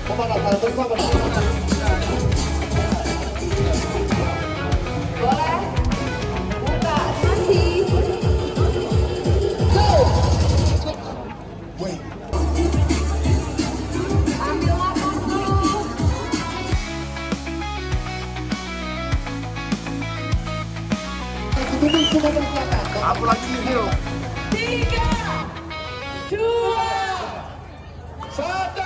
Pemanasan bersama. Boleh buka sesi. Go. Wait. Ambil nafas dulu. Tutup semua belakang. Aku lagi video. 3, 2, 1.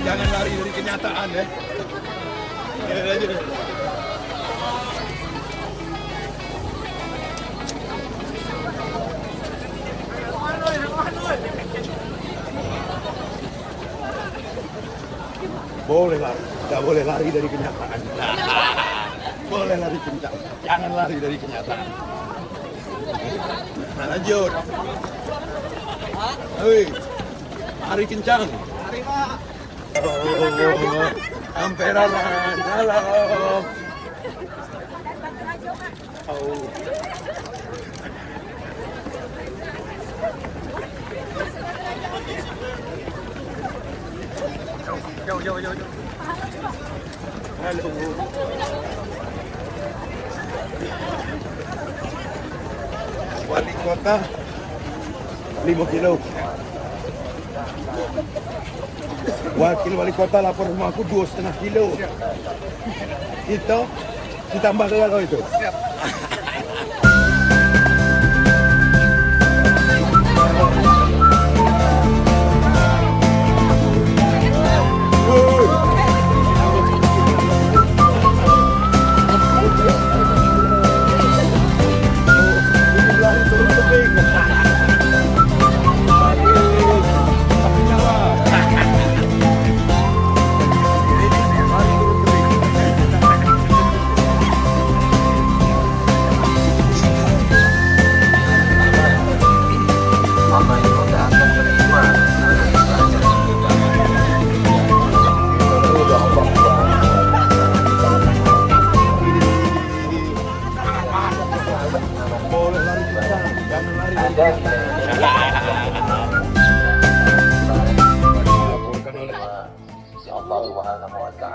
Jangan lari dari kenyataan ya. Aja deh. Boleh lari, tidak boleh lari dari kenyataan. Boleh lari kencang, jangan lari dari kenyataan. Nah, lanjut. Hei, lari kencang. Oh, Ampera dalam. Oh. Jauh. Halo. Wali kota 5 kilo. Wakil wali kota lapor rumahku 2,5 kilo. Itu ditambah kalau itu. Siap.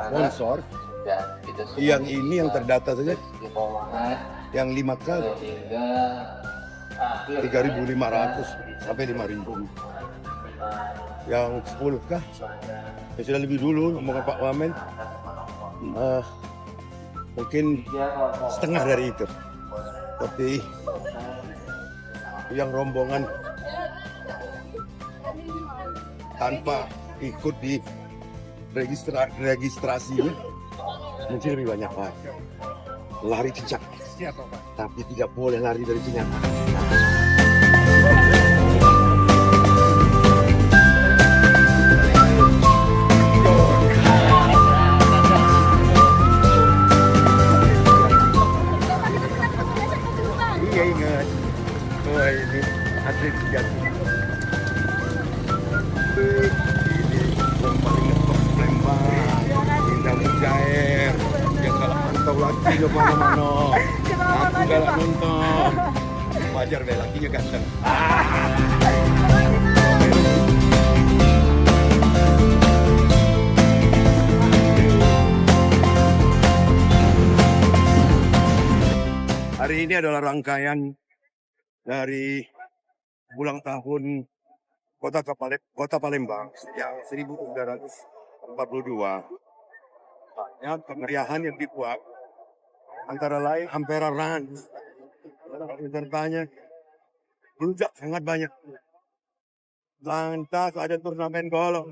Sponsor yang ini yang terdata saja yang 5K 3.500 sampai 5.000, yang 10K ya sudah lebih dulu ngomong Pak Wamen, mungkin setengah dari itu, tapi yang rombongan tanpa ikut di registrasinya mungkin lebih banyak Pak. Lari kencang, tapi tidak boleh lari dari kenyataan. Iya ingat, oh ini atlet sejati. Ini yang paling ngetop Palembang, Indah Mujair, yang galak mantau laki ke mana-mana. Aku galak nonton, wajar deh lakinya ganteng. Hari ini adalah rangkaian dari ulang tahun Kota Palembang yang 1342. Ya, kemeriahan yang dibuat antara lain Ampera Run, pesertanya beludak sangat banyak. Lantas ada turnamen golf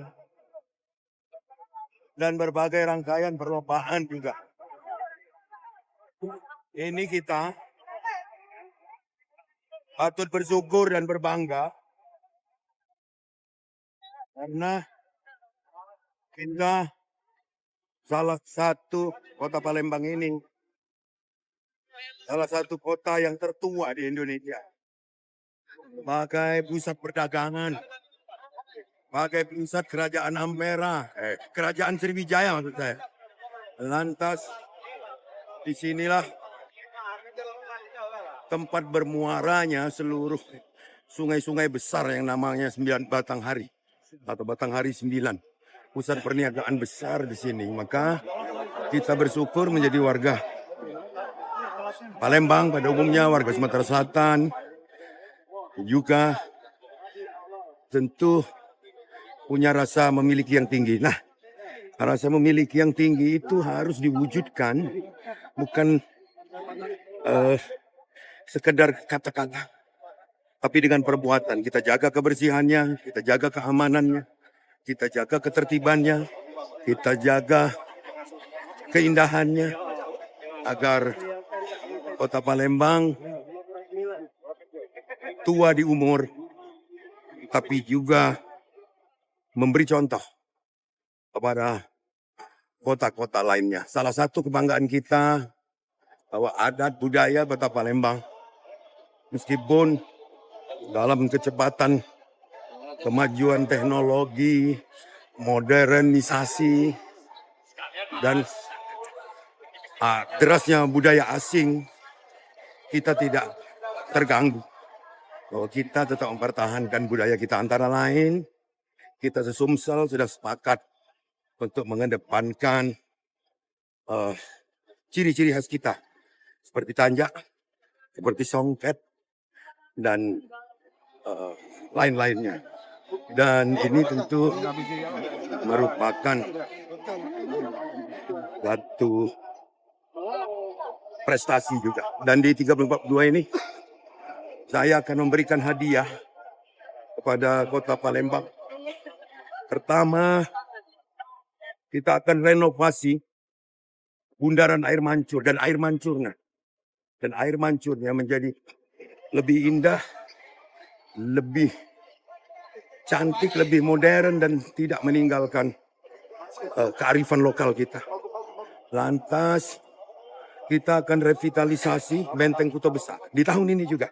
dan berbagai rangkaian perlombaan juga. Ini kita patut bersyukur dan berbangga karena kita salah satu kota Palembang ini salah satu kota yang tertua di Indonesia. pakai pusat perdagangan, pakai pusat kerajaan Ampera, kerajaan Sriwijaya maksud saya. Lantas disinilah tempat bermuaranya seluruh sungai-sungai besar yang namanya 9 Batanghari atau Batanghari 9. Pusat perniagaan besar di sini. Maka kita bersyukur menjadi warga Palembang pada umumnya, warga Sumatera Selatan juga tentu punya rasa memiliki yang tinggi. Nah, rasa memiliki yang tinggi itu harus diwujudkan, bukan sekedar kata-kata, tapi dengan perbuatan. Kita jaga kebersihannya, kita jaga keamanannya, kita jaga ketertibannya, kita jaga keindahannya, agar Kota Palembang tua di umur, tapi juga memberi contoh kepada kota-kota lainnya. Salah satu kebanggaan kita bahwa adat budaya Kota Palembang, meskipun dalam kecepatan kemajuan teknologi, modernisasi, dan derasnya budaya asing, kita tidak terganggu. Bahwa kita tetap mempertahankan budaya kita. Antara lain, kita sesumsel sudah sepakat untuk mengedepankan ciri-ciri khas kita. Seperti tanjak, seperti songket, dan lain-lainnya. Dan ini tentu merupakan satu prestasi juga. Dan di 342 ini saya akan memberikan hadiah kepada Kota Palembang. Pertama, kita akan renovasi bundaran air mancur dan air mancurnya. Dan air mancurnya menjadi lebih indah, lebih cantik, lebih modern, dan tidak meninggalkan kearifan lokal kita. Lantas kita akan revitalisasi Benteng Kuto Besar di tahun ini juga.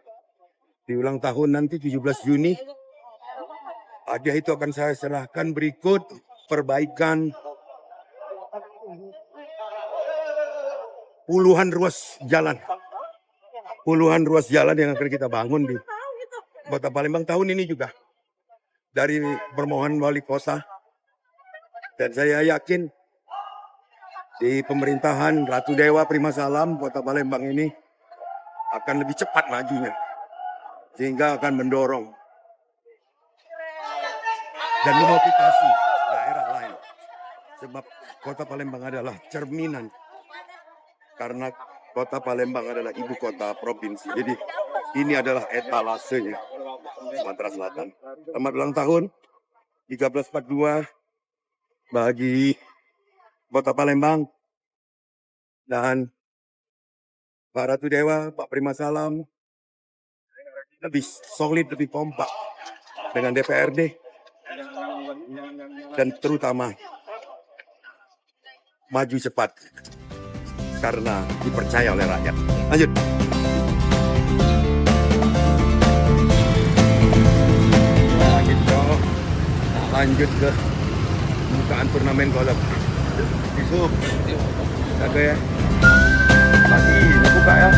Di ulang tahun nanti 17 Juni, hadiah itu akan saya serahkan berikut perbaikan puluhan ruas jalan. Puluhan ruas jalan yang akan kita bangun di Kota Palembang tahun ini juga. Dari permohonan wali kota. Dan saya yakin di pemerintahan Ratu Dewa Prima Salam, Kota Palembang ini akan lebih cepat majunya. Sehingga akan mendorong dan memotivasi daerah lain. Sebab Kota Palembang adalah cerminan. Karena Kota Palembang adalah ibu kota provinsi. Jadi ini adalah etalasenya Sumatera Selatan. Selamat ulang tahun 1342 bagi Kota Palembang dan Pak Ratu Dewa, Pak Prima Salam lebih solid, lebih kompak dengan DPRD dan terutama maju cepat karena dipercaya oleh rakyat. Lanjut. Nah, gitu. Lanjut ke pembukaan turnamen golf. Besok ada ya. Pagi buka ya.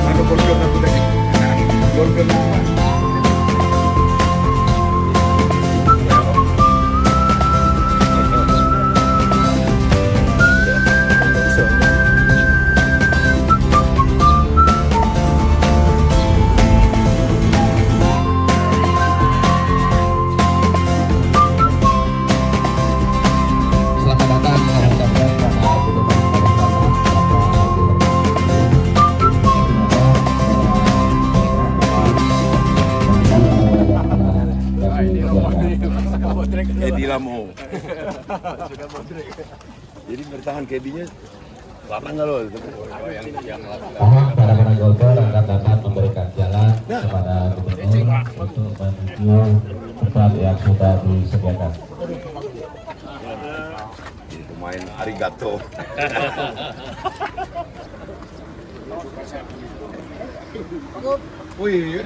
Mana golf aku tadi? Golf. Edilamu. Jadi bertahan kedinya lama nggak loh? Para golfer akan dapat memberikan jalan kepada gubernur untuk menuju tempat yang sudah disediakan. Pemain arigato. Wih,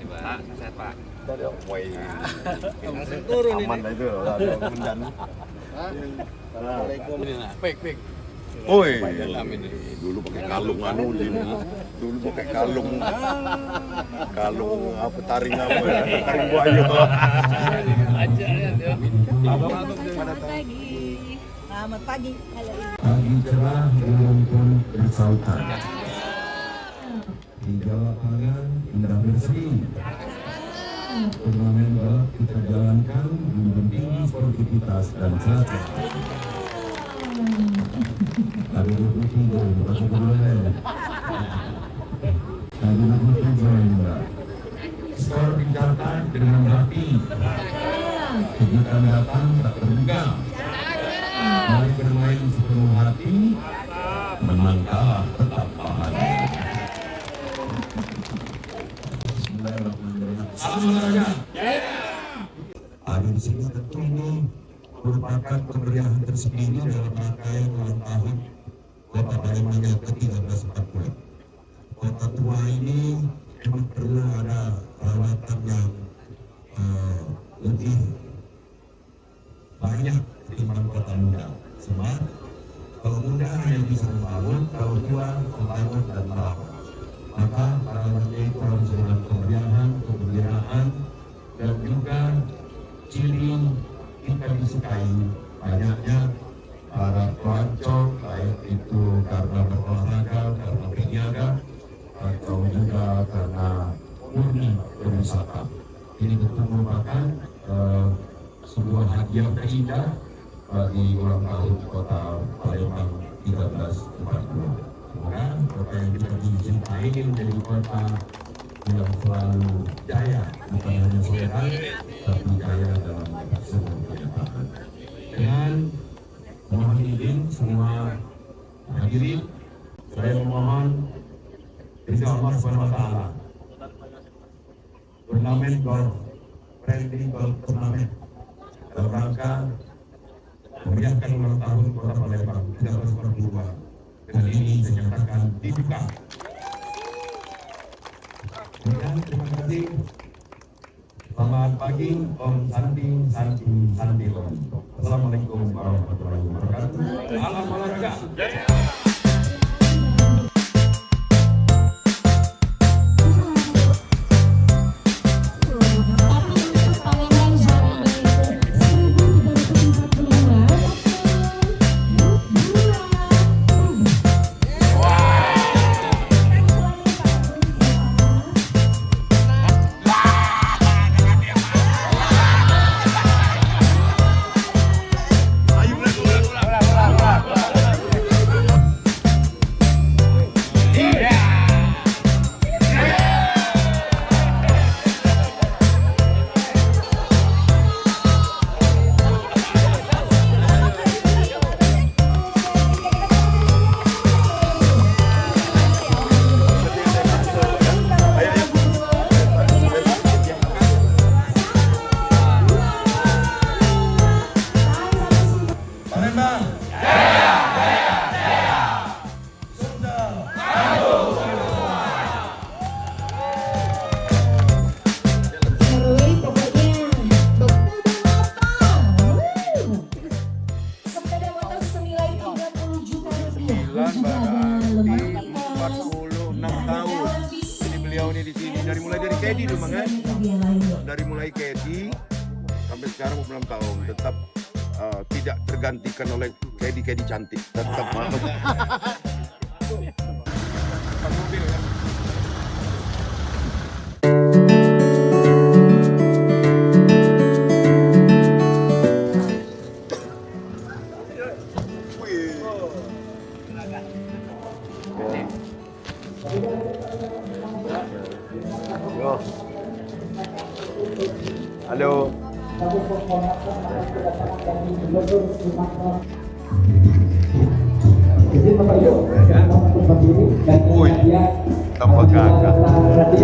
Pak, sehat Pak. woi, turun aman ini. Itu, ada kemendan. Assalamualaikum. Pek. Woi, dulu pakai kalung anu ini. Dulu pakai kalung apa taring apa ya? Taring buaya. Aja ya. Selamat pagi. Selamat pagi. Pagi cerah dengan pun bersautan. Hingga lapangan indah bersih. Turnamen balap kita jalankan mendampingi sportivitas dan cuaca. Ada 23 masuk bulan. Ada 23 skor dicatat dengan rapi. Kejutan datang tak terduga. Mari bermain sepenuh hati, menang kalah tetap bahagia. Bismillahirrahmanirrahim. Salam olahraga. Hari di sini tentu ini merupakan kemeriahan tersendiri dalam rangkaian ulang tahun Kota Palembang yang ke-1340. Kota tua ini memang perlu ada perawatan yang lebih banyak ketimbang kota muda. Sebab kalau muda hanya bisa membangun, kalau tua membangun dan merawat. Maka perawatnya itu harus dengan kemeriahan, kegembiraan, dan juga ciri kita disukai banyaknya para pelancong, baik itu karena berolahraga, karena berniaga, atau juga karena murni berwisata. Ini tentu merupakan sebuah hadiah terindah bagi ulang tahun Kota Palembang 1340. Semoga kota yang kita cintai ini menjadi kota yang selalu jaya, bukan hanya sehat, tapi jaya dalam seluruh kenyataan. Dengan mohon izin semua hadirin, saya memohon ridha Allah SWT. Turnamen golf, friendly golf turnamen dalam rangka memeriahkan ulang tahun Kota Palembang 1342. Dengan ini dinyatakan dibuka. Dan terima kasih. Selamat pagi, Om Santi Om. Assalamualaikum warahmatullahi wabarakatuh. Salam olahraga. Dari mulai Kedi sampai sekarang 6 tahun tetap tidak tergantikan oleh Kedi cantik, tetap mobil ya. Halo. Woi, tambah gagah. Di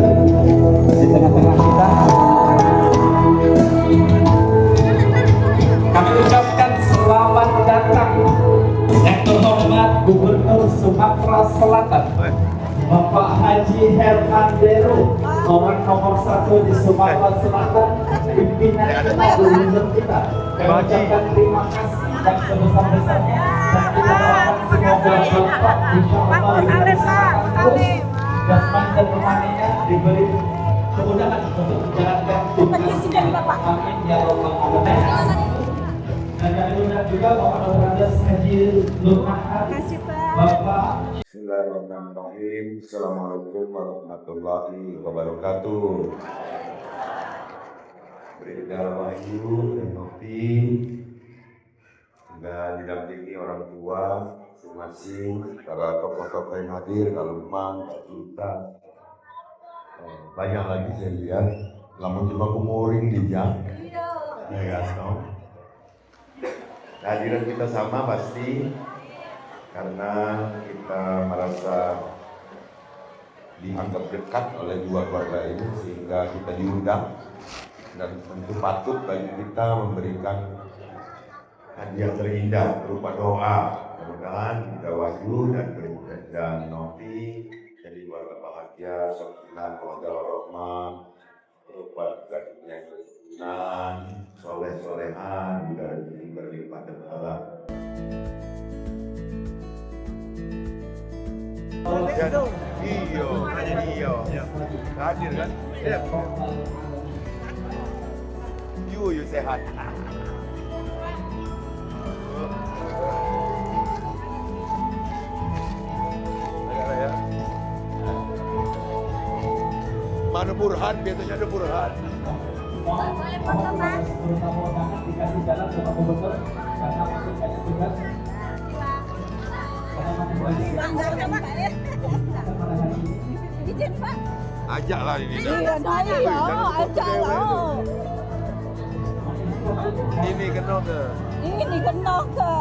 tengah-tengah kita, kami ucapkan selamat datang yang terhormat Gubernur Sumatera Selatan, Bapak Haji Hermandero, orang nomor 1 di Sumatera Selatan, pimpinan gubernur kita. Kami ucapkan terima kasih dan sebesar-besarnya dan kita doakan semoga Bapak insyaallah terus jasmani dan rohaninya diberi kemudahan untuk menjalankan tugas. Amin ya rabbal alamin. Dan kami undang juga Bapak Dr. Andes Haji Nur Ahad, Bapak. Bismillahirrahmanirrahim. Assalamualaikum warahmatullahi wabarakatuh. Beredar wahyu dan Novi dan didampingi orang tua masing-masing, para tokoh-tokoh yang hadir, Kalumang, Pak Sultan, banyak lagi saya lihat. Lamun cuma kumuring di jam, ya no. Kehadiran kita sama pasti karena kita merasa dianggap dekat oleh dua keluarga ini sehingga kita diundang, dan tentu patut bagi kita memberikan hadiah terindah berupa doa. Mudah-mudahan kita Wahyu dan Novi jadi keluarga bahagia, sakinah, mawaddah warahmah, berupa gadisnya keturunan, soleh-solehan, dan berlipat berhala. Iyo, hanya iyo, hadir kan? Yu sehat. Ya. Mana Burhan? Biasanya ada Burhan. Boleh foto, Mas? Dikasih jalan sama gubernur karena masih banyak tugas. Ajak lah ini. Iya, ajak lah. Ini kena ke? Ini kena ke?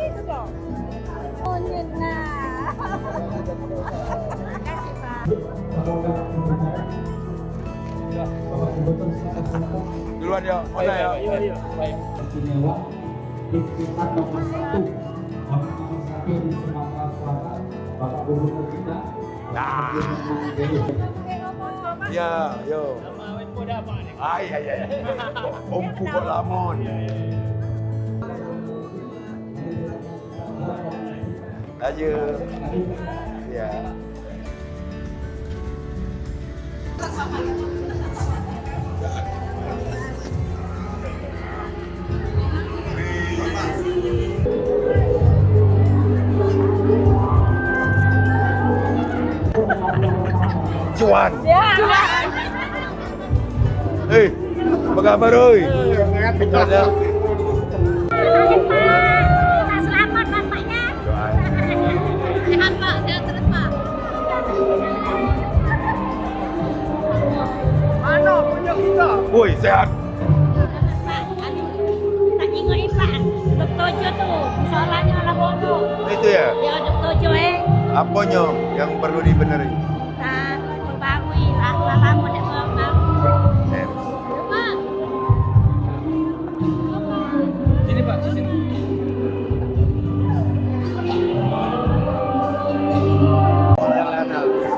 Itu dong. Oh, nah. Duluan ya, mana ya? Iya, baik. Istimewa pimpinan nomor 1 di Sumatera Selatan, Bapak Gubernur kita. Ya, yo. Ay. Om Pukul Lamon. Aja. Ya. Cuan. Apa kabar oi? Ada. Selamat bapaknya. Sehat Pak, sehat terus Pak. Mana punya kita? Woi, sehat. Pak, tak ingat Pak. Doktojo tuh, soalnya lah bono. Itu ya. Ya doktojo Apanya yang perlu dibenerin? tak membangun lah lama dah membangun. Pak. Sini Pak, sini.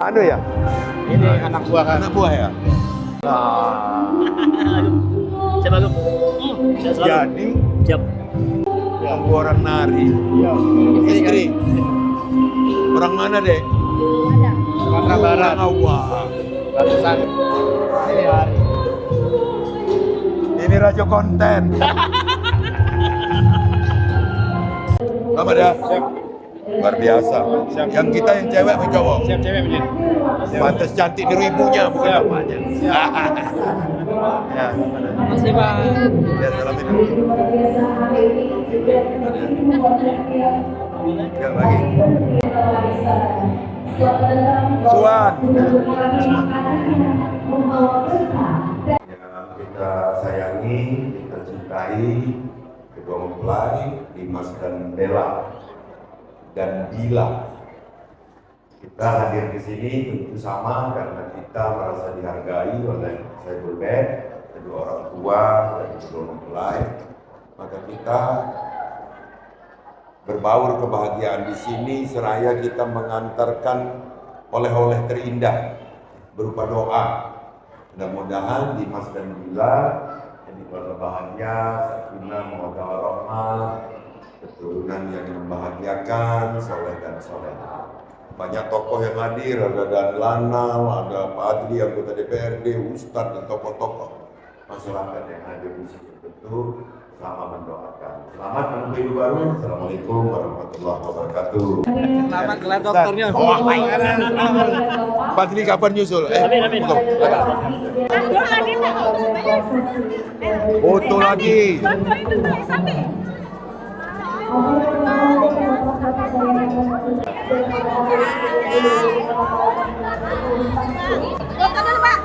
Anu ya? Ini anak buah kan. Anak buah ya? Nah, Siapa lu? Saya selalu. jadi Siap. tunggu orang nari. Iya. Istri. Orang mana dek? Sumatera Barat. Orang Awak. Ratusan. Ini hari. Ini raja konten. Selamat ya. Siap. Luar biasa. Siap. Yang kita yang cewek apa cowok? Siap cewek menjadi. Pantes cantik niru ibunya, bukan Siap. bapaknya. Ya, Masih Pak. ya salamin. Ya lagi. Suan. Yang kita sayangi, kita cintai, kedua mempelai, Dimas dan Bella dan Bila. Kita hadir di sini tentu sama karena kita merasa dihargai oleh Saiful Bed, kedua orang tua dan kedua mempelai. Maka kita berbaur kebahagiaan di sini seraya kita mengantarkan oleh-oleh terindah berupa doa. Mudah-mudahan Dimas dan Bila jadi keluarga bahagia, sakinah, mawaddah warahmah, keturunan yang membahagiakan, soleh dan solehah. Banyak tokoh yang hadir, ada Dan Lanal, ada Pak Adli, anggota DPRD, Ustadz dan tokoh-tokoh masyarakat yang hadir di situ. Tentu sama mendoakan. Selamat menempuh hidup baru. Assalamualaikum warahmatullahi wabarakatuh. Selamat gelar dokternya. Pak Adli kapan nyusul? Amin. Foto lagi. Foto itu tuh sampai. Foto dulu, Pak.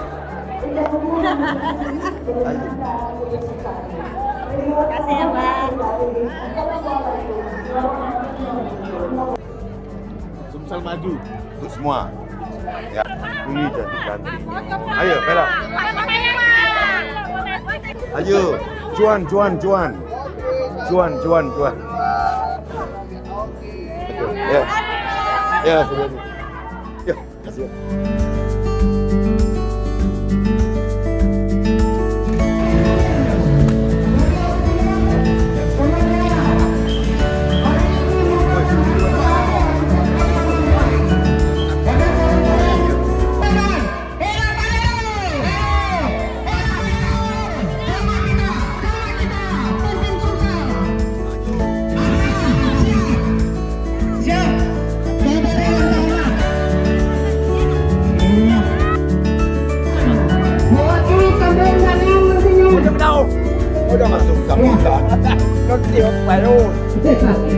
Terima kasih ya, Pak. Sumsel maju untuk semua. Ya, ini cantik-cantik. Ayo, Bella. Ayo, cuan. Ya. Ya, sudah. Ya, kasih. Udah masuk sambutan.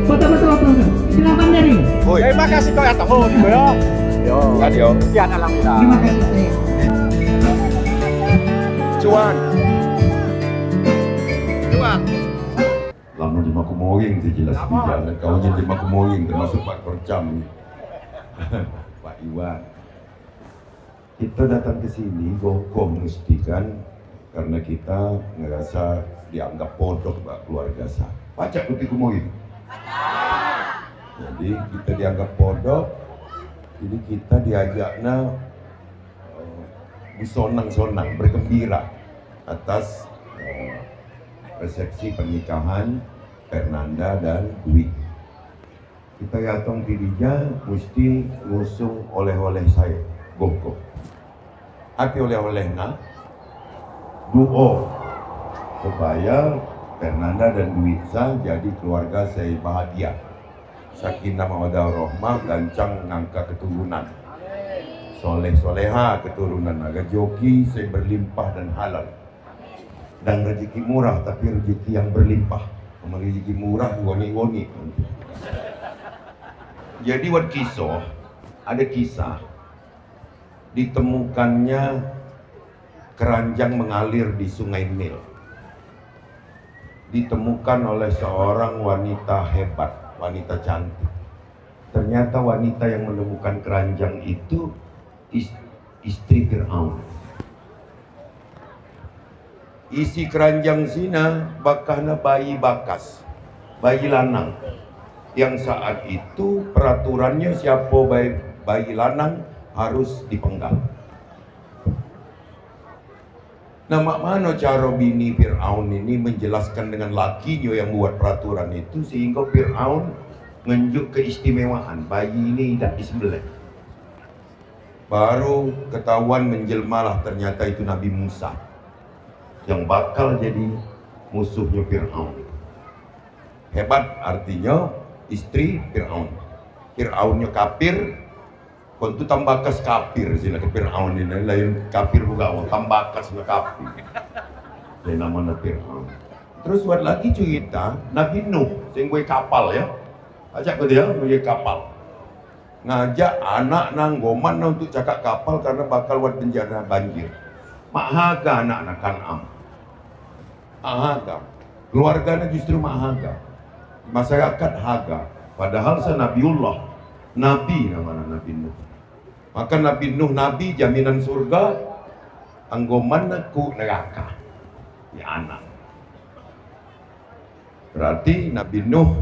Foto-foto. Silakan dari. Terima kasih kau ya tahu ya. Yo. Sekian alhamdulillah. Terima kasih. Cuan. Lama di Makumoring itu jelas tidak. Kau jadi Makumoring termasuk Pak Percam nih. Pak Iwan. Kita datang ke sini gokom mesti kan karena kita ngerasa dianggap bodoh Pak keluarga saya. Pacak putih Kumoring. Jadi kita dianggap bodoh. Jadi kita diajaknya sonang-sonang bergembira atas resepsi pernikahan Fernanda dan Dwi. Kita datang dirinya mesti ngusung oleh-oleh saya, goko. Hati oleh-olehnya, duo supaya Fernanda dan Dwi jadi keluarga saya bahagia. Sakinah mawaddah warahmah, gancang ngangkat keturunan. Soleh-soleha keturunan, agak joki saya berlimpah dan halal. Dan rezeki murah tapi rezeki yang berlimpah. Memang rezeki murah woni-woni. Jadi ada kisah ditemukannya keranjang mengalir di Sungai Nil. Ditemukan oleh seorang wanita hebat, wanita cantik. Ternyata wanita yang menemukan keranjang itu istri Fir'aun. Isi keranjang zina bakahna bayi bakas, bayi lanang. Yang saat itu peraturannya siapa bayi lanang harus dipenggal. Nah, mana cara bini Fir'aun ini menjelaskan dengan lakinya yang buat peraturan itu sehingga Fir'aun menunjuk keistimewaan bayi ini tidak disembelih. Baru ketahuan menjelmalah ternyata itu Nabi Musa yang bakal jadi musuhnya Fir'aun. Hebat artinya istri Fir'aun. Fir'aunnya kafir, kontu tambakas kafir sila ke Fir'aun ini lain kafir juga, tambakas na kafir. Lain nama Fir'aun. Terus buat lagi cerita Nabi Nuh, sing gue kapal ya. Ajak ke dia gue kapal. Ngajak anak nang goman untuk cakap kapal karena bakal buat bencana banjir. Mahaga anak-anak Kan'am. Haga. Keluarganya justru Mahaga. Masyarakat Haga. Padahal Nabiullah. Nabi namanya Nabi Nuh. Maka Nabi Nuh Nabi jaminan surga. Anggoman ku neraka. Ya anak. Berarti Nabi Nuh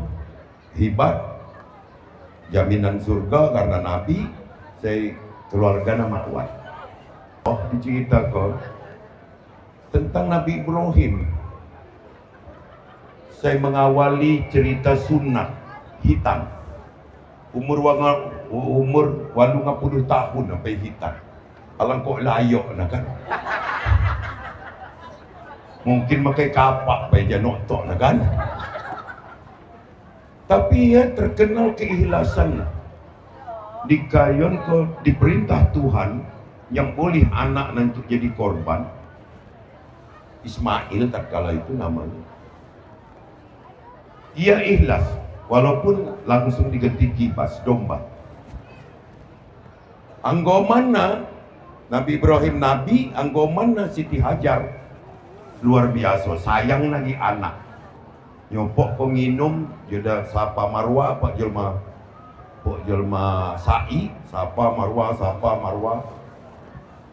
hebat, jaminan surga karena Nabi. Saya keluarga nama kuat. Oh, diceritakan tentang Nabi Ibrahim. Saya mengawali cerita sunat hitam. Umur 80 tahun sampai hitam. Alangkah layak nak kan. Mungkin pakai kapak baik janok tok nak kan. Tapi ya terkenal keikhlasan. Dikayon ke diperintah Tuhan yang boleh anak nanti jadi korban. Ismail tatkala itu namanya. Ia ikhlas walaupun langsung diganti kibas domba. Anggomana Nabi Ibrahim Nabi, anggomana Siti Hajar luar biasa, sayang lagi anak. Nyopok kau nginum, jodoh sapa marwah, pak jelma sa'i, sapa marwah.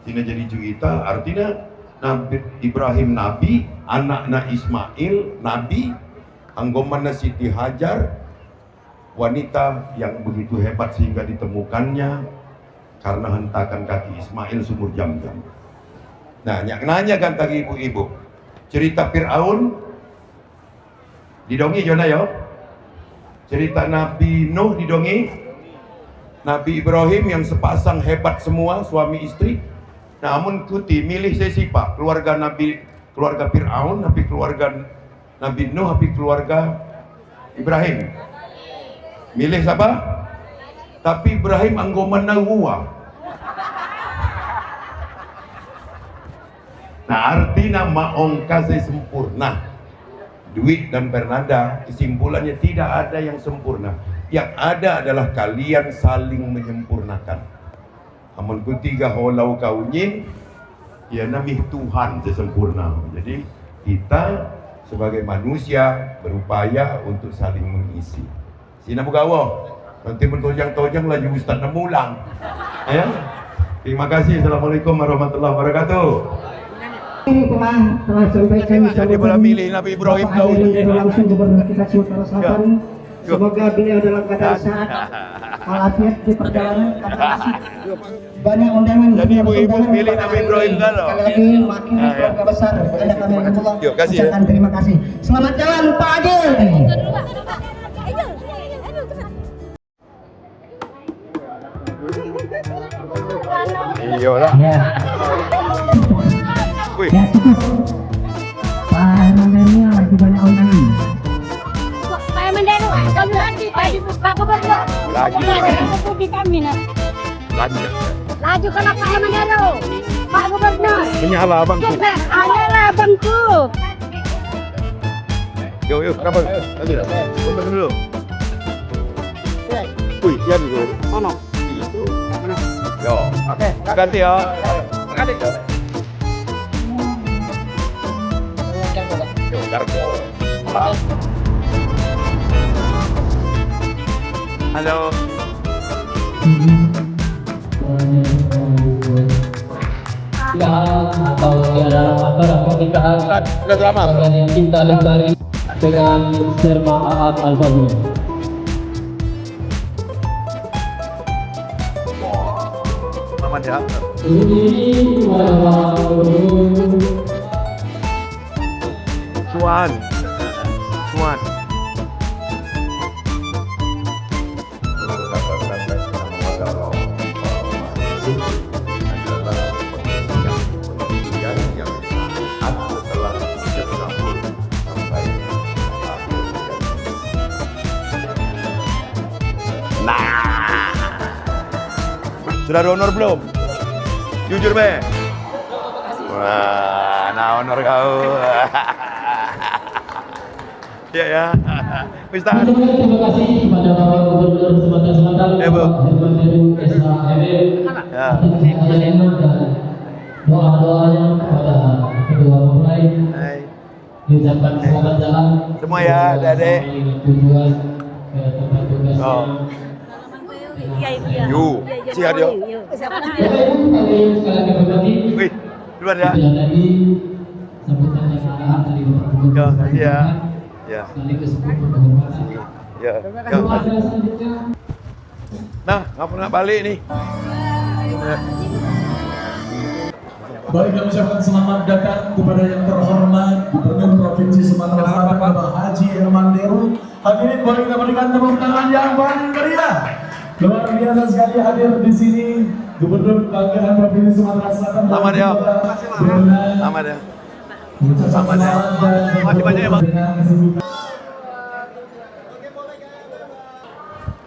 Sini jadi cerita, artinya Nabi Ibrahim Nabi, anaknya Ismail Nabi, anggomana Siti Hajar, wanita yang begitu hebat sehingga ditemukannya karena hentakan kaki Ismail sumur jam-jam. Nah, nanya kan tadi ibu-ibu, cerita Fir'aun didongi Jona yo. Cerita Nabi Nuh didongi. Nabi Ibrahim yang sepasang hebat semua suami istri. Namun kuti milih sesipa keluarga Fir'aun, tapi keluarga Nabi Nuh, tapi keluarga Ibrahim. Milih siapa? Tapi Ibrahim anggoman nawuwa. Nah, artinya maongka sempurna. Duit dan Bernada, kesimpulannya tidak ada yang sempurna. Yang ada adalah kalian saling menyempurnakan. Amun ketiga holau kaunyin, ya namih Tuhan sesempurna. Jadi kita sebagai manusia berupaya untuk saling mengisi. Sina bugawo, nanti mentojang-tojang lagi Ustaz Namulang. Ya. Terima kasih. Assalamualaikum warahmatullahi wabarakatuh. Ini telah sampaikan Jadi boleh milih Nabi Ibrahim langsung Gubernur kita Sumatera Selatan. Semoga beliau dalam keadaan sehat, walafiat di perjalanan. Banyak undangan. Jadi ibu-ibu pilih Nabi Ibrahim kalau. Sekali lagi wakil keluarga besar ada kami mengulang. Yuk, kasih ya. Terima kasih. Selamat jalan Pak Adil. Iya lah. Ya. Wih. Ya cukup. Pak Hermannya lagi banyak undangan. Pak Menderu, kami lagi Pak Gubernur. Lagi. Di kami nak. Lanjut. Laju kalau Pak Menderu, Pak Gubernur. Menyala abang tu. Adalah abangku. Yuk, kenapa? Lagi dah. Bentar dulu. Wih, ya dulu. Mana? Itu. Yo. Oke, ganti ya. Ganti. Halo. Atau tiada antara pernikahan Sudah selamat. yang cinta lestari dengan Serma Aat Al-Fadli. Selamat ya. Cuan. Sudah ada honor belum? Jujur be. Wah, nah honor kau. Ya. Ustaz. Terima kasih kepada Bapak Gubernur Sumatera Selatan, Ya, Bu. Bapak Hermanderu SHMM, Ya. dan doa-doanya kepada kedua mempelai. Hai. Diucapkan selamat jalan. Semua ya, Adik-adik. Sampai dengan tujuan ke tempat tugasnya. Oh. Iya. Yu, sihat yo. Siapa Bapak Ibu kalian sekalian kami hormati, Wih, duluan ya. itu yang tadi sambutan yang arahan dari Bapak Gubernur. Ya, kasih ya. Ya. Sekaligus untuk kehormatan Ya. Keluarga selanjutnya Nah, ngapa nak balik nih? Baik, kami ucapkan selamat datang kepada yang terhormat Gubernur Provinsi Sumatera Selatan Bapak Haji Herman Deru. Hadirin, boleh kita berikan tepuk tangan yang paling meriah. Luar biasa sekali hadir di sini Gubernur Kebanggaan Provinsi Sumatera Selatan. Selamat ya. Selamat ya. Selamat ya. Masih banyak ya, Bang.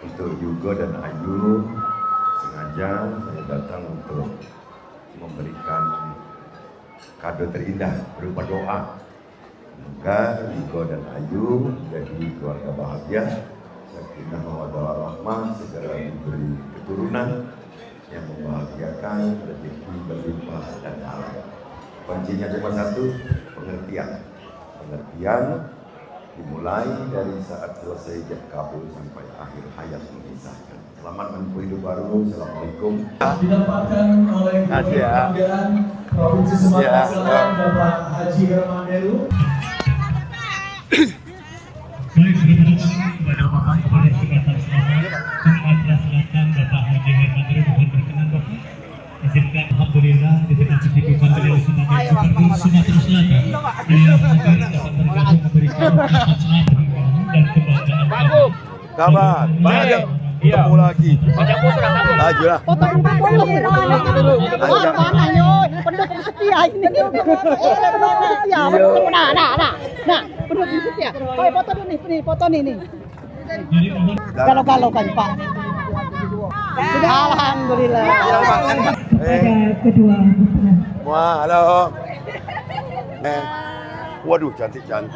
Untuk Yugo dan Ayu, sengaja saya datang untuk memberikan kado terindah berupa doa. Semoga Yugo dan Ayu menjadi keluarga bahagia, sakinah mawaddah warahmah, segera diberi keturunan yang membahagiakan, rezeki berlimpah dan halal. Kuncinya cuma satu, pengertian. Pengertian dimulai dari saat selesai jam kabul sampai akhir hayat memisahkan. Selamat menempuh hidup baru. Assalamualaikum. Didapatkan oleh Gubernur Kebanggaan Provinsi Sumatera Selatan Bapak Haji Herman Deru. Baik, terima kasih kepada Bapak Gubernur Sumatera Selatan Bapak Haji Herman Deru. Mohon berkenan Bapak izinkan alhamdulillah di tengah kesibukan beliau sebagai Gubernur Sumatera Selatan, beliau hadir dapat bergabung memberikan ucapan selamat dan kebanggaan. Kabar, banyak ketemu lagi. Laju lah. Pendukung setia ini. Pendukung setia. Nah, pendukung setia. Hai, foto dulu nih, foto nih. Galau-galau kan, Pak. Alhamdulillah. Kedua Wah, halo. Waduh, cantik-cantik.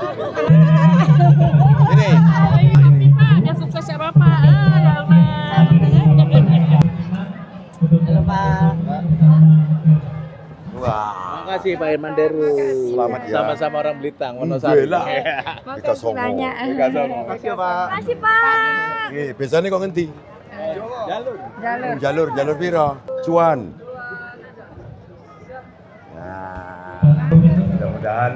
Ini. Dia sukses ya Bapak. Ya Allah. Halo Pak. Wah. Terima kasih Pak Herman Deru. Selamat ya. Sama-sama orang Blitar, Wonosari. Gila. Kita sombong. Makasih Pak. Makasih Pak. Biasanya kok ngenti? Jalur piro? Cuan. Nah, mudah-mudahan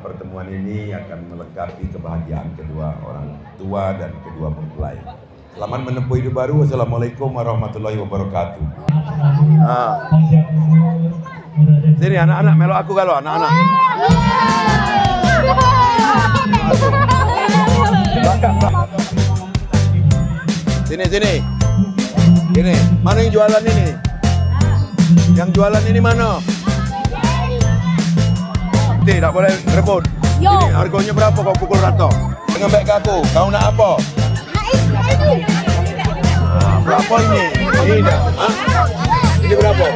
pertemuan ini akan melengkapi kebahagiaan kedua orang tua dan kedua mempelai. Selamat menempuh hidup baru. Wassalamualaikum warahmatullahi wabarakatuh. Sini anak-anak melok aku kalau anak-anak. Sini. Gini, mana yang jualan ini? Yang jualan ini mana? Tidak boleh rebut. Ini harganya berapa kau pukul rata? Dengan baik ke aku, kau nak apa? Berapa ini? Ini dah. Ini berapa?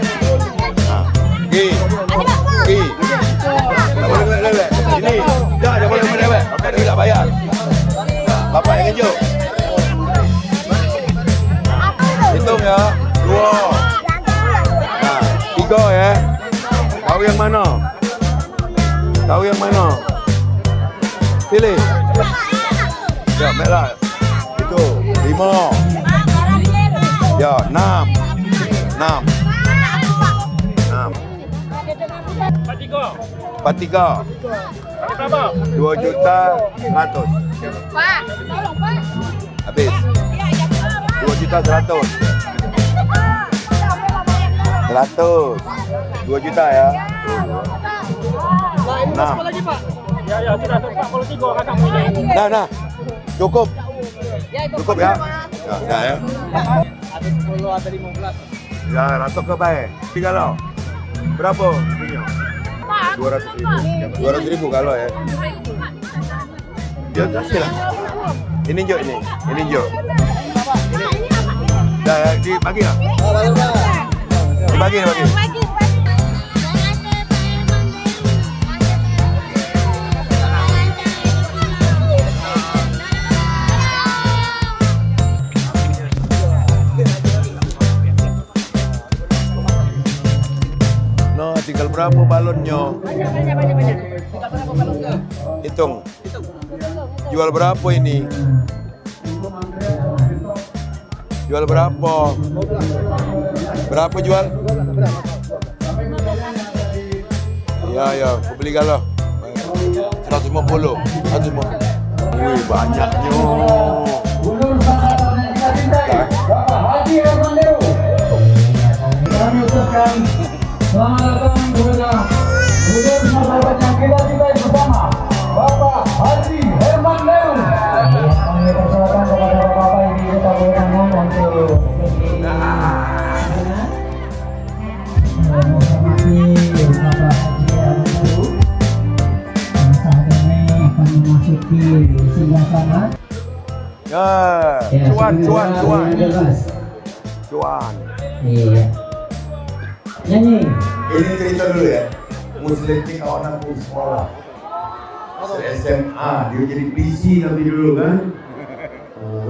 Ini. Tak boleh lewat. Ini. Tak boleh lewat. Bapak tidak bayar. Bapak yang ngejuk. Hitung ya. 2. 3 ya. Kau yang mana? Pilih. Ya, baiklah. Itu 5. Ya, 6. 43. 2.100.000. Pak, tolong Pak. Habis. 2.100.000. 2 juta ya. 6. Ya, sudah 43 kakak punya. Nah. Cukup ya. Ya. Ada 10, ada 15. Ya, ratok ke baik. 3 lo. Berapa? 200.000. 200.000 kalau ya. Ya, kasih lah. Ini Jo ini. Ini Jo. Dah ya, dibagi lah. Dibagi. No, tinggal berapa balonnya? Banyak. Hitung. Jual berapa ini? Jual berapa? Berapa jual? Ya, aku beli galau. 150. Wih, banyaknya. Gubernur Sumatera kita cintai, Bapak Haji Herman Deru. Kami ucapkan selamat datang kepada Gubernur Sumatera yang kita cintai bersama, Bapak Haji Herman Deru. Kami persilakan kepada Bapak yang kita berikan untuk menghormati Bapak Haji Herman Deru. Saat ini akan memasuki singgasana. Ya, cuan. Iya. Nyanyi. Ini cerita dulu ya. Muslim ini kawan aku sekolah. SMA, dia jadi PC tapi dulu kan.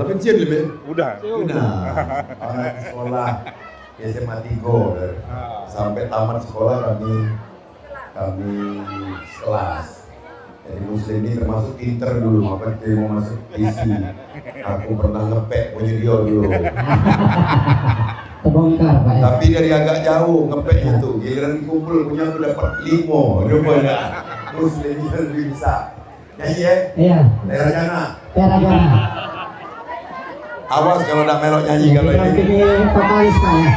Lah pensiun lebih. Udah. Anak sekolah SMA 3 sampai tamat sekolah kami kelas. Jadi Muslim ini termasuk pinter dulu, apa dia mau masuk PC. Aku pernah ngepek punya dia dulu. Terbongkar Pak. Tapi dari agak jauh ngepeknya tuh, giliran kumpul punya aku dapat 5 rupanya. Muslim ini lebih bisa. Nyanyi ya? Iya. Daerah Jana. Teragana. Awas kalau nak melok nyanyi kalau ini. Ini vokalis Pak ya.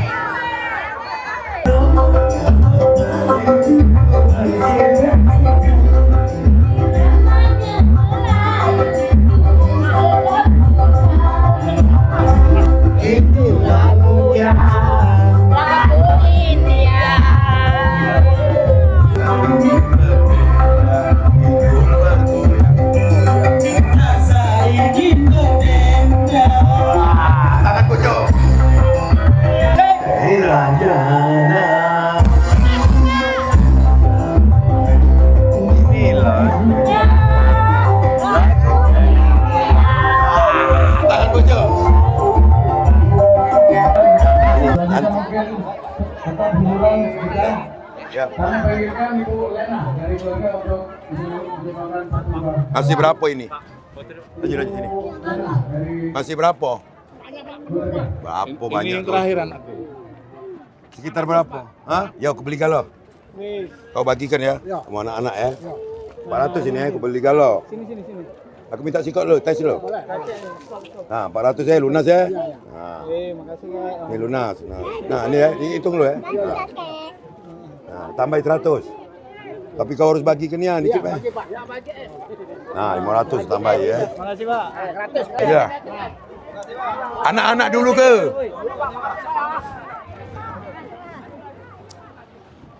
Masih berapa ini? Lanjut sini. Masih berapa? Berapa banyak? Ini yang terakhir anakku. Sekitar berapa? Hah? Ya aku beli galau. Kau bagikan ya sama anak-anak ya. 400 ini ya, aku beli galau. Sini. Aku minta sikot lo, tes lo. Nah, 400 ya, lunas ya. Nah. Makasih ya. Ini lunas. Nah, ini ya, ini hitung lo ya. Nah, tambah 100. Tapi kau harus bagi ke Nian dikit, Pak. Nah, 500 tambah ya. Makasih Pak. 100. Iya. Anak-anak dulu ke?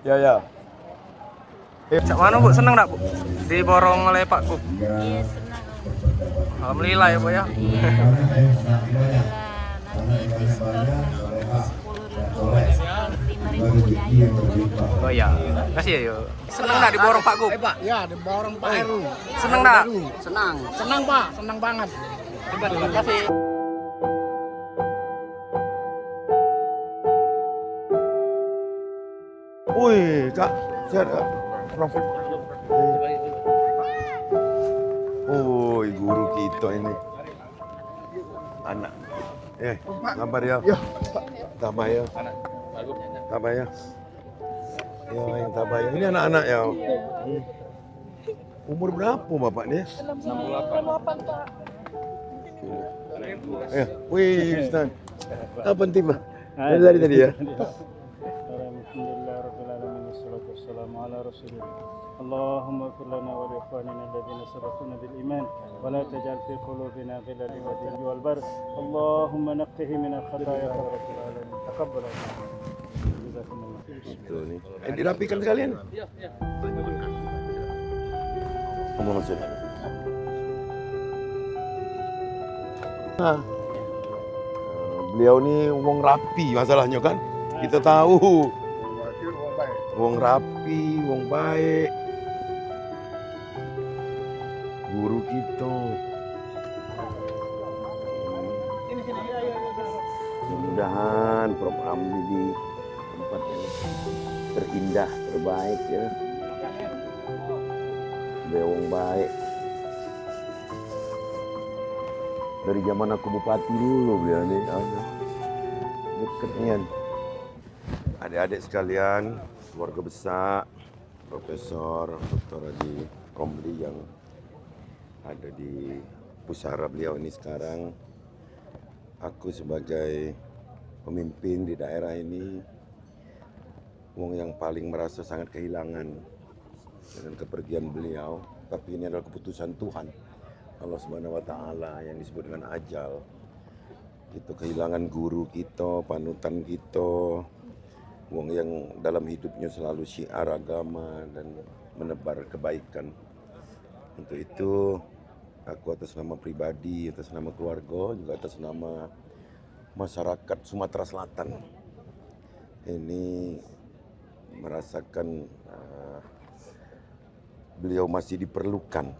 Ya. Cak mana Bu? Seneng tak Bu? Diborong oleh Pak Gub? Iya senang. Alhamdulillah ya Bu ya. Oh iya, kasih ya yuk. Seneng tak diborong Pak Gub? Ya, diborong Pak Heru. Seneng tak? Senang Pak, senang banget. Terima kasih. Wih, Kak, sehat Kak? Profit. Woi, guru kita ini. Anak. Gambar ya. Tambah ya. Tambah ya. Ya, yang tambah ya. Ini anak-anak ya. Umur berapa Bapak nih? 68 Pak. Ya, wih, Ustaz. Apa penting Pak? Dari tadi ya. اللهم اغفر لنا ولاخواننا الذين سبقونا بالايمان ولا تجعل في قلوبنا غلا للذين والبر اللهم نقه من الخطايا يا رب العالمين تقبل جزاكم الله خير. Dirapikan sekalian. Kamu masuk. Nah, beliau ini wong rapi masalahnya kan. Kita tahu. Wong rapi, wong baik. Guru kita. Mudah-mudahan Prof Ramli di tempat yang terindah, terbaik ya. Beliau wong baik. Dari zaman aku bupati dulu beliau ini. Dekatnya. Adik-adik sekalian, keluarga besar, Profesor Dr. Haji Romli yang ada di pusara beliau ini sekarang. Aku sebagai pemimpin di daerah ini, wong yang paling merasa sangat kehilangan dengan kepergian beliau. Tapi ini adalah keputusan Tuhan, Allah Subhanahu wa Ta'ala, yang disebut dengan ajal. Kita kehilangan guru kita, panutan kita, wong yang dalam hidupnya selalu syiar agama dan menebar kebaikan. Untuk itu, aku atas nama pribadi, atas nama keluarga, juga atas nama masyarakat Sumatera Selatan ini merasakan beliau masih diperlukan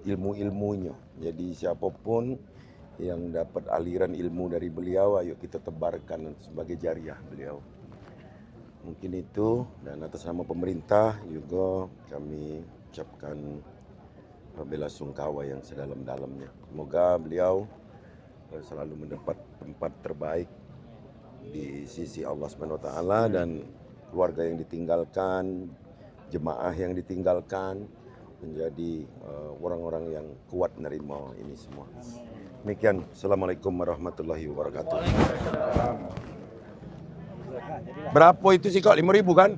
ilmu-ilmunya. Jadi siapapun yang dapat aliran ilmu dari beliau, ayo kita tebarkan sebagai jariah beliau. Mungkin itu, dan atas nama pemerintah juga kami ucapkan bela sungkawa yang sedalam-dalamnya. Semoga beliau selalu mendapat tempat terbaik di sisi Allah Subhanahu wa Ta'ala, dan keluarga yang ditinggalkan, jemaah yang ditinggalkan menjadi orang-orang yang kuat menerima ini semua. Demikian, Assalamualaikum warahmatullahi wabarakatuh. Berapa itu sih kok? 5.000 kan?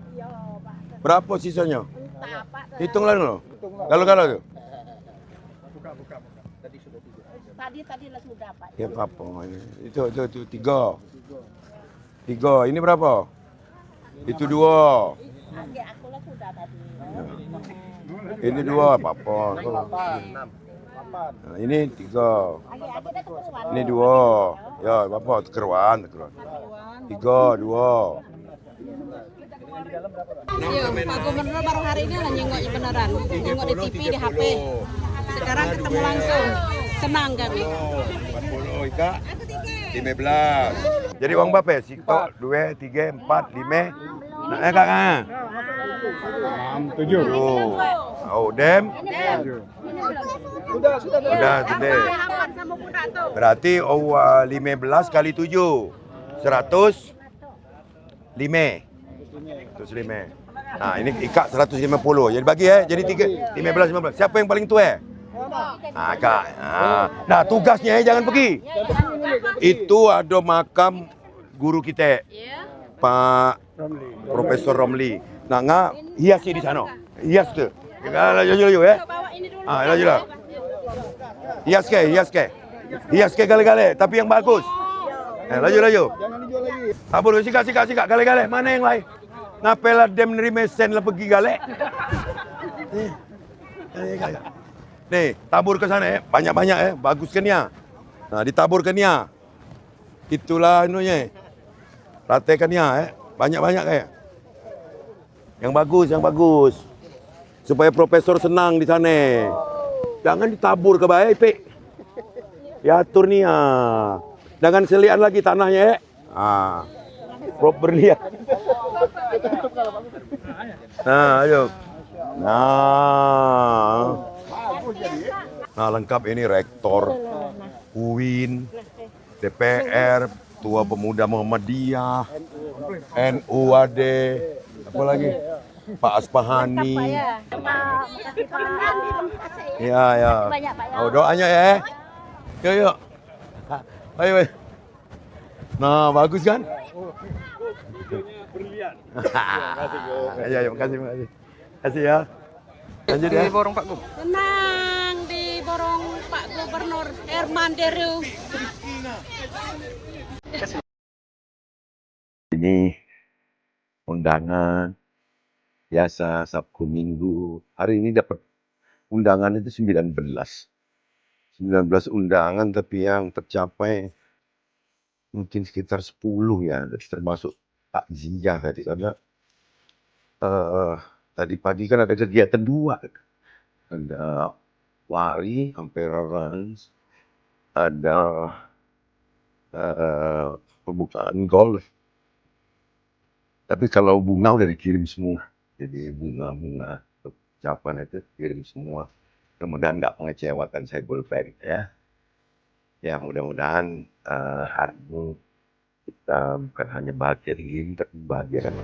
Berapa sisanya? Hitunglah dulu. Kalau tuh. Tadi lah sudah Pak. Ya apa ini? Itu 3. Ini berapa? Itu 2. Aku lah sudah tadi. Ini 2 apa? Nah, ini 3. Ini 2. Ya, apa? Keruan. 3, 2. Iya, Pak Gubernur baru hari ini lah nyenggoknya beneran. Nyenggok di TV, di HP. Sekarang ketemu langsung. Senang kami. 40 Ika. 15. Jadi uang berapa ya? Siktok 2, 3, 4, 5. Nah, Kak. 7. Oh, Dem. Sudah. Berarti 15 kali 7. 105. 105. Nah, ini Ika 150. Jadi bagi ya. Jadi 15. Siapa yang paling tua? Nah, Kak. Nah, tugasnya jangan pergi. Itu ada makam guru kita, Pak Profesor Romli. Nah, hias di sana. Hias tuh. Laju ya. Laju lah. Hias ke. Hias ke gale-gale, tapi yang bagus. Laju. Jangan dijual lagi. Tabur, sikat gale-gale. Mana yang lain? Ngapain dem nerima sen lah pergi gale? Nih, tabur ke sana ya. Banyak-banyak ya. Baguskan ya. Nah, ditaburkan ya. Itulah inunya. Ratekan ya. Banyak-banyak kayak. Yang bagus. Supaya profesor senang di sana. Jangan ditabur ke baik, Pak. Diatur nih ya. Jangan selian lagi tanahnya ya. Properly ya. Nah, ayo. Nah, lengkap ini rektor, UIN, DPR, Tua Pemuda Muhammadiyah, NUAD, apa lagi? Pak Aspahani. Ya. Oh, doanya ya. Yuk. Ayo. Nah, bagus kan? Brilian. Ya, makasih. Kasih ya. Lanjut ya. Diborong Pak Gub. Senang diborong Pak Gubernur Herman Deru. Ini undangan biasa Sabtu Minggu. Hari ini dapat undangan itu 19 undangan, tapi yang tercapai mungkin sekitar 10 ya, termasuk takziah tadi, karena tadi pagi kan ada kegiatan 2, ada wari, Ampera Runs, ada pembukaan golf. Tapi kalau bunga udah dikirim semua, jadi bunga ucapan itu kirim semua. Mudah-mudahan nggak mengecewakan saya Bulpen ya. Ya mudah-mudahan hari ini kita bukan hanya bahagia ini, tapi bahagia kan.